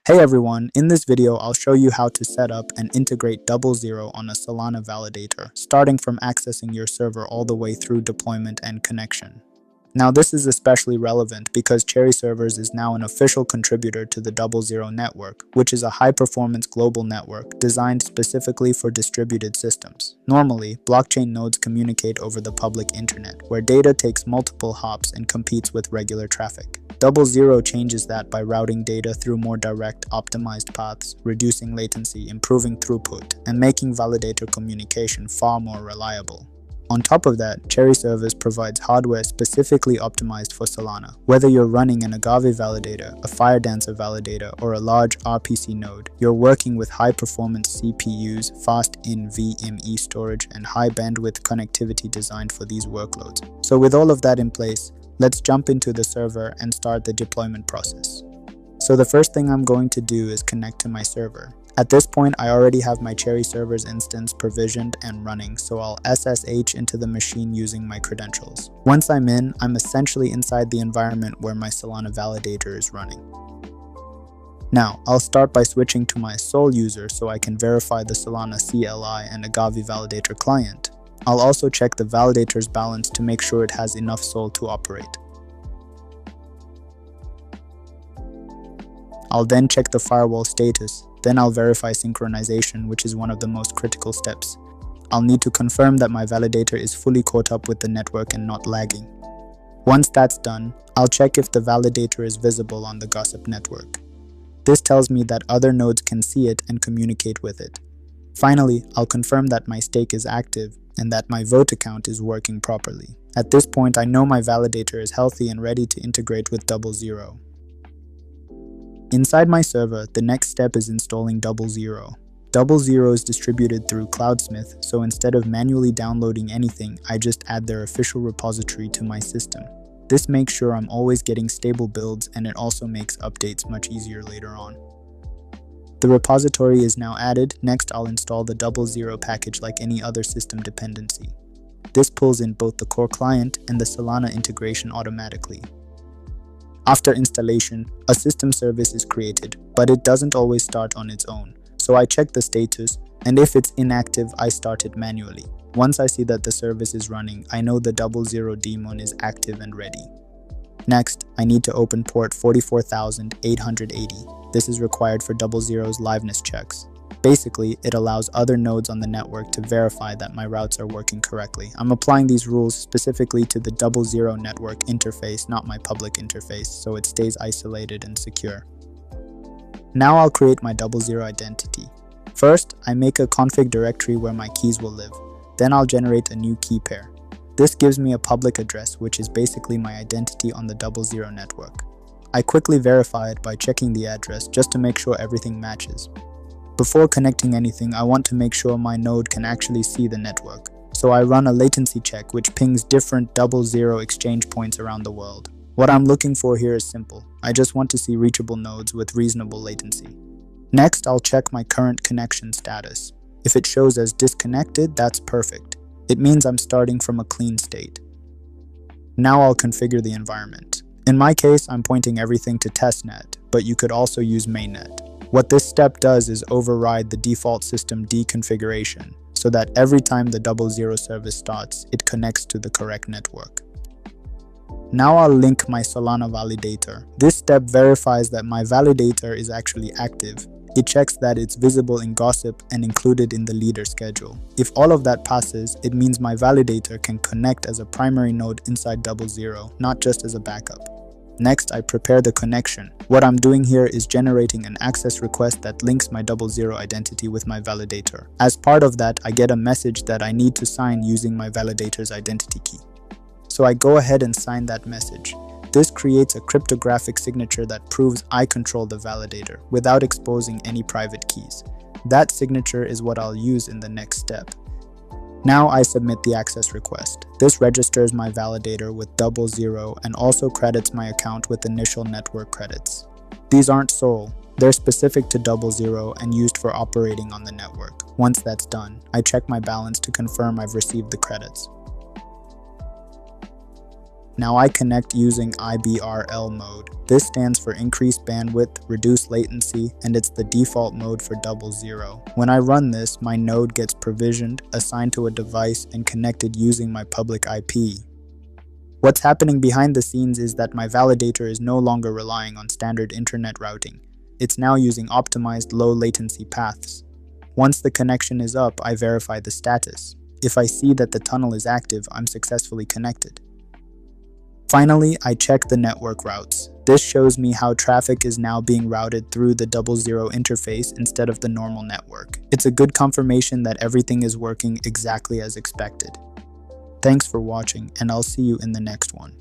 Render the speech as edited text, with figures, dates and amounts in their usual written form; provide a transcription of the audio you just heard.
Hey everyone, in this video I'll show you how to set up and integrate DoubleZero on a Solana Validator, starting from accessing your server all the way through deployment and connection. Now this is especially relevant because Cherry Servers is now an official contributor to the DoubleZero network, which is a high-performance global network designed specifically for distributed systems. Normally, blockchain nodes communicate over the public internet, where data takes multiple hops and competes with regular traffic. DoubleZero changes that by routing data through more direct, optimized paths, reducing latency, improving throughput, and making validator communication far more reliable. On top of that, Cherry Servers provides hardware specifically optimized for Solana. Whether you're running an Agave validator, a Firedancer validator, or a large RPC node, you're working with high-performance CPUs, fast NVMe storage, and high-bandwidth connectivity designed for these workloads. So with all of that in place, let's jump into the server and start the deployment process. So the first thing I'm going to do is connect to my server. At this point, I already have my Cherry Servers instance provisioned and running, so I'll SSH into the machine using my credentials. Once I'm in, I'm essentially inside the environment where my Solana Validator is running. Now, I'll start by switching to my sole user so I can verify the Solana CLI and Agave Validator client. I'll also check the validator's balance to make sure it has enough SOL to operate. I'll then check the firewall status. Then I'll verify synchronization, which is one of the most critical steps. I'll need to confirm that my validator is fully caught up with the network and not lagging. Once that's done, I'll check if the validator is visible on the Gossip network. This tells me that other nodes can see it and communicate with it. Finally, I'll confirm that my stake is active and that my vote account is working properly. At this point, I know my validator is healthy and ready to integrate with DoubleZero. Inside my server, the next step is installing DoubleZero. DoubleZero is distributed through Cloudsmith, so instead of manually downloading anything, I just add their official repository to my system. This makes sure I'm always getting stable builds, and it also makes updates much easier later on. The repository is now added. Next, I'll install the DoubleZero package like any other system dependency. This pulls in both the core client and the Solana integration automatically. After installation, a system service is created, but it doesn't always start on its own. So I check the status, and if it's inactive, I start it manually. Once I see that the service is running, I know the DoubleZero daemon is active and ready. Next, I need to open port 44880. This is required for DoubleZero's liveness checks. Basically, it allows other nodes on the network to verify that my routes are working correctly. I'm applying these rules specifically to the DoubleZero network interface, not my public interface, so it stays isolated and secure. Now I'll create my DoubleZero identity. First, I make a config directory where my keys will live. Then I'll generate a new key pair. This gives me a public address, which is basically my identity on the DoubleZero network. I quickly verify it by checking the address just to make sure everything matches. Before connecting anything, I want to make sure my node can actually see the network. So I run a latency check which pings different DoubleZero exchange points around the world. What I'm looking for here is simple. I just want to see reachable nodes with reasonable latency. Next, I'll check my current connection status. If it shows as disconnected, that's perfect. It means I'm starting from a clean state. Now I'll configure the environment. In my case, I'm pointing everything to testnet, but you could also use mainnet. What this step does is override the default system deconfiguration, so that every time the DoubleZero service starts, it connects to the correct network. Now I'll link my Solana Validator. This step verifies that my validator is actually active. It checks that it's visible in Gossip and included in the leader schedule. If all of that passes, it means my validator can connect as a primary node inside DoubleZero, not just as a backup. Next, I prepare the connection. What I'm doing here is generating an access request that links my DoubleZero identity with my validator. As part of that, I get a message that I need to sign using my validator's identity key. So I go ahead and sign that message. This creates a cryptographic signature that proves I control the validator without exposing any private keys. That signature is what I'll use in the next step. Now I submit the access request. This registers my validator with DoubleZero and also credits my account with initial network credits. These aren't SOL, they're specific to DoubleZero and used for operating on the network. Once that's done, I check my balance to confirm I've received the credits. Now I connect using IBRL mode. This stands for increased bandwidth, reduced latency, and it's the default mode for DoubleZero. When I run this, my node gets provisioned, assigned to a device, and connected using my public IP. What's happening behind the scenes is that my validator is no longer relying on standard internet routing. It's now using optimized low latency paths. Once the connection is up, I verify the status. If I see that the tunnel is active, I'm successfully connected. Finally, I check the network routes. This shows me how traffic is now being routed through the DoubleZero interface instead of the normal network. It's a good confirmation that everything is working exactly as expected. Thanks for watching, and I'll see you in the next one.